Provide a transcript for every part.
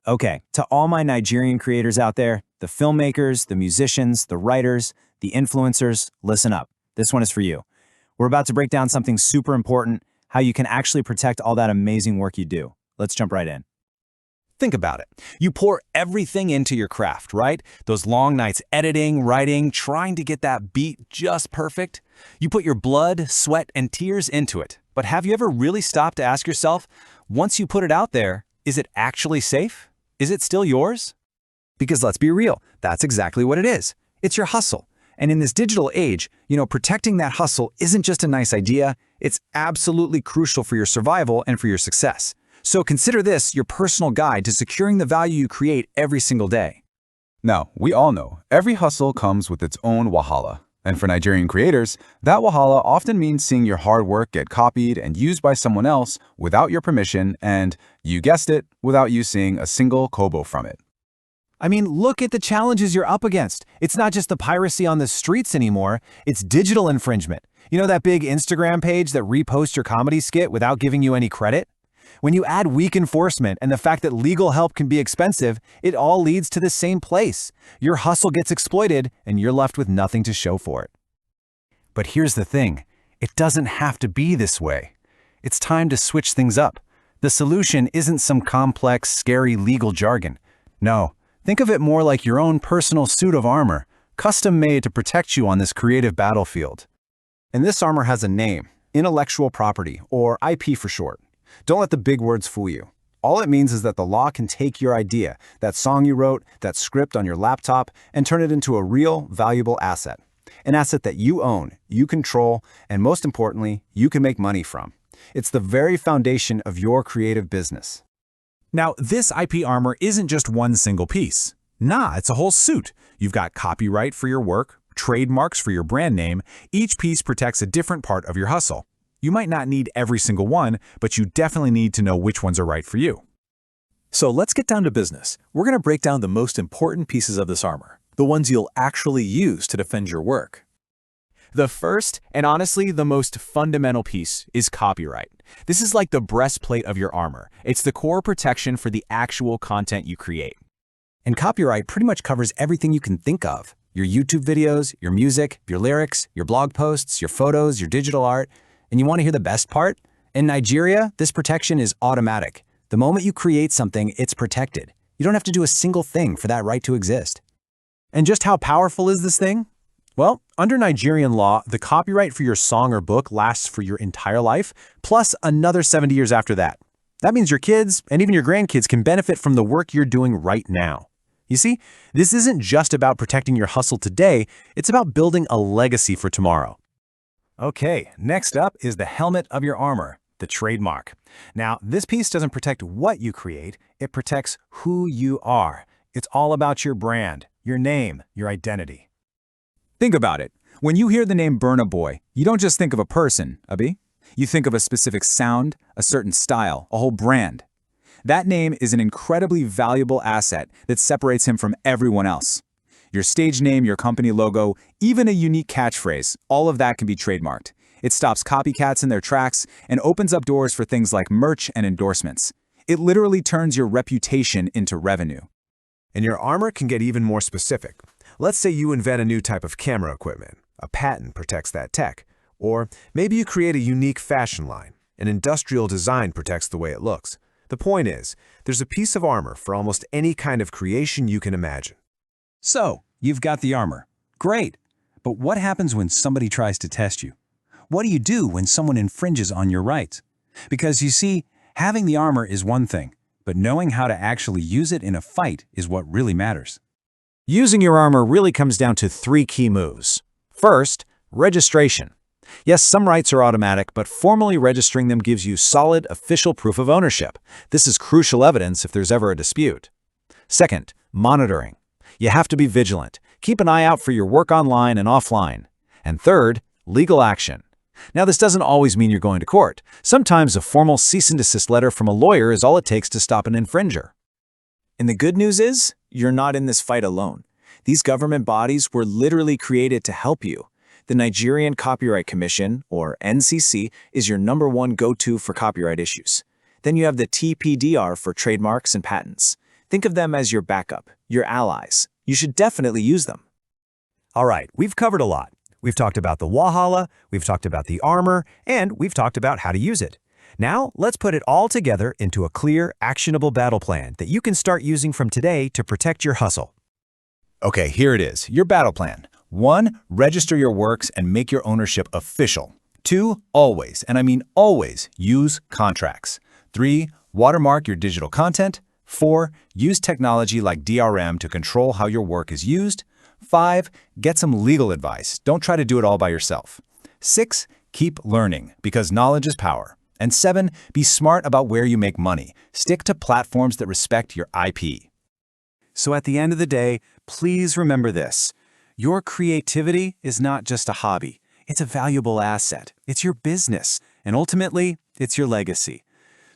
Okay, to all my Nigerian creators out there, the filmmakers, the musicians, the writers, the influencers, listen up. This one is for you. We're about to break down something super important, how you can actually protect all that amazing work you do. Let's jump right in. Think about it. You pour everything into your craft, right? Those long nights editing, writing, trying to get that beat just perfect. You put your blood, sweat, and tears into it. But have you ever really stopped to ask yourself, once you put it out there, is it actually safe? Is it still yours? Because let's be real, that's exactly what it is. It's your hustle. And in this digital age, protecting that hustle isn't just a nice idea, it's absolutely crucial for your survival and for your success. So consider this your personal guide to securing the value you create every single day. Now, we all know every hustle comes with its own wahala. And for Nigerian creators, that wahala often means seeing your hard work get copied and used by someone else without your permission and, you guessed it, without you seeing a single kobo from it. I mean, look at the challenges you're up against. It's not just the piracy on the streets anymore, it's digital infringement. You know that big Instagram page that reposts your comedy skit without giving you any credit? When you add weak enforcement and the fact that legal help can be expensive, it all leads to the same place. Your hustle gets exploited and you're left with nothing to show for it. But here's the thing, it doesn't have to be this way. It's time to switch things up. The solution isn't some complex, scary legal jargon. No, think of it more like your own personal suit of armor, custom made to protect you on this creative battlefield. And this armor has a name, intellectual property, or IP for short. Don't let the big words fool you. All it means is that the law can take your idea, that song you wrote, that script on your laptop, and turn it into a real, valuable asset. An asset that you own, you control, and most importantly, you can make money from. It's the very foundation of your creative business. Now, this IP armor isn't just one single piece. Nah, it's a whole suit. You've got copyright for your work, trademarks for your brand name. Each piece protects a different part of your hustle. You might not need every single one, but you definitely need to know which ones are right for you. So let's get down to business. We're going to break down the most important pieces of this armor, the ones you'll actually use to defend your work. The first, and honestly the most fundamental piece, is copyright. This is like the breastplate of your armor. It's the core protection for the actual content you create. And copyright pretty much covers everything you can think of. Your YouTube videos, your music, your lyrics, your blog posts, your photos, your digital art. And you want to hear the best part? In Nigeria, this protection is automatic. The moment you create something, it's protected. You don't have to do a single thing for that right to exist. And just how powerful is this thing? Well, under Nigerian law, the copyright for your song or book lasts for your entire life, plus another 70 years after that. That means your kids and even your grandkids can benefit from the work you're doing right now. You see, this isn't just about protecting your hustle today, it's about building a legacy for tomorrow. Okay, next up is the helmet of your armor, the trademark. Now, this piece doesn't protect what you create, it protects who you are. It's all about your brand, your name, your identity. Think about it. When you hear the name Burna Boy, you don't just think of a person, Abi. You think of a specific sound, a certain style, a whole brand. That name is an incredibly valuable asset that separates him from everyone else. Your stage name, your company logo, even a unique catchphrase, all of that can be trademarked. It stops copycats in their tracks and opens up doors for things like merch and endorsements. It literally turns your reputation into revenue. And your armor can get even more specific. Let's say you invent a new type of camera equipment. A patent protects that tech. Or maybe you create a unique fashion line. An industrial design protects the way it looks. The point is, there's a piece of armor for almost any kind of creation you can imagine. So, you've got the armor. Great. But what happens when somebody tries to test you? What do you do when someone infringes on your rights? Because you see, having the armor is one thing, but knowing how to actually use it in a fight is what really matters. Using your armor really comes down to 3 key moves. First, registration. Yes, some rights are automatic, but formally registering them gives you solid, official proof of ownership. This is crucial evidence if there's ever a dispute. Second, monitoring. You have to be vigilant. Keep an eye out for your work online and offline. And third, legal action. Now, this doesn't always mean you're going to court. Sometimes a formal cease and desist letter from a lawyer is all it takes to stop an infringer. And the good news is, you're not in this fight alone. These government bodies were literally created to help you. The Nigerian Copyright Commission, or NCC, is your #1 go-to for copyright issues. Then you have the TPDR for trademarks and patents. Think of them as your backup, your allies. You should definitely use them. All right, we've covered a lot. We've talked about the Wahala, we've talked about the armor, and we've talked about how to use it. Now, let's put it all together into a clear, actionable battle plan that you can start using from today to protect your hustle. Okay, here it is, your battle plan. 1. Register your works and make your ownership official. 2. Always, and I mean always, use contracts. 3. Watermark your digital content. 4. Use technology like DRM to control how your work is used. 5. Get some legal advice. Don't try to do it all by yourself. 6. Keep learning, because knowledge is power. And 7. Be smart about where you make money. Stick to platforms that respect your IP. So at the end of the day, please remember this. Your creativity is not just a hobby. It's a valuable asset. It's your business. And ultimately, it's your legacy.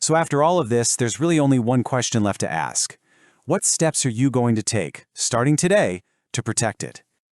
So after all of this, there's really only one question left to ask. What steps are you going to take, starting today, to protect it?